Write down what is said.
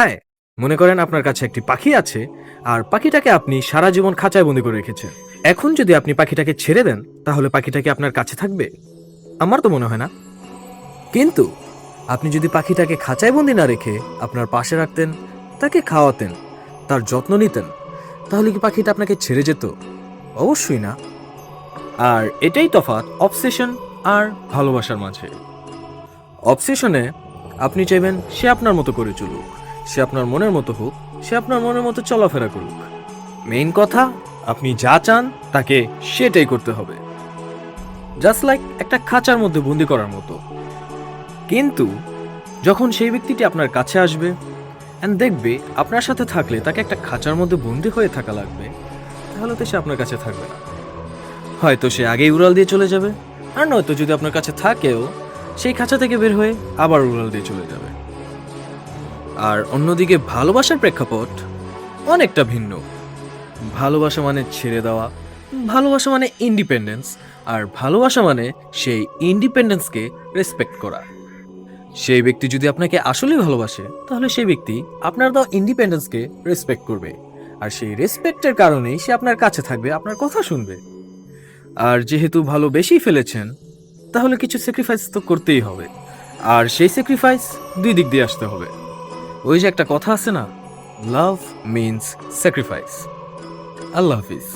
হ্যাঁ, মনে করেন আপনার কাছে একটি পাখি আছে আর পাখিটাকে আপনি সারা জীবন খাঁচায় বন্দি করে রেখেছেন। এখন যদি আপনি পাখিটাকে ছেড়ে দেন তাহলে পাখিটা কি আপনার কাছে থাকবে? আমার তো মনে হয় না। কিন্তু আপনি যদি পাখিটাকে খাঁচায় বন্দি না রেখে আপনার পাশে রাখতেন, তাকে খাওয়াতেন, তার যত্ন নিতেন, তাহলে কি পাখিটা আপনাকে ছেড়ে যেত? অবশ্যই না। আর এটাই তফাৎ অবসেশন আর ভালোবাসার মাঝে। অবসেশনে আপনি চাইবেন সে আপনার মতো করে চলুক, সে আপনার মনের মতো হোক, সে আপনার মনের মতো চলাফেরা করুক। মেইন কথা, আপনি যা চান তাকে সেটাই করতে হবে, জাস্ট লাইক একটা খাঁচার মধ্যে বন্দি করার মতো। কিন্তু যখন সেই ব্যক্তিটি আপনার কাছে আসবে অ্যান্ড দেখবে আপনার সাথে থাকলে তাকে একটা খাঁচার মধ্যে বন্দি হয়ে থাকা লাগবে, তাহলে তো সে আপনার কাছে থাকবে না। হয়তো সে আগেই উড়াল দিয়ে চলে যাবে, আর নয়তো যদি আপনার কাছে থাকেও সেই খাঁচা থেকে বের হয়ে আবার উড়াল দিয়ে চলে যাবে। আর অন্যদিকে ভালোবাসার প্রেক্ষাপট অনেকটা ভিন্ন। ভালোবাসা মানে ছেড়ে দেওয়া, ভালোবাসা মানে ইন্ডিপেন্ডেন্স, আর ভালোবাসা মানে সেই ইন্ডিপেন্ডেন্সকে রেসপেক্ট করা। সেই ব্যক্তি যদি আপনাকে আসলেই ভালোবাসে তাহলে সেই ব্যক্তি আপনার দেওয়া ইন্ডিপেন্ডেন্সকে রেসপেক্ট করবে, আর সেই রেসপেক্টের কারণেই সে আপনার কাছে থাকবে, আপনার কথা শুনবে। আর যেহেতু ভালোবেসেই ফেলেছেন তাহলে কিছু স্যাক্রিফাইস তো করতেই হবে, আর সেই স্যাক্রিফাইস দুই দিক দিয়ে আসতে হবে। ওই যে একটা কথা আছে না, লাভ মিন্স স্যাক্রিফাইস। আল্লাহ হাফিজ।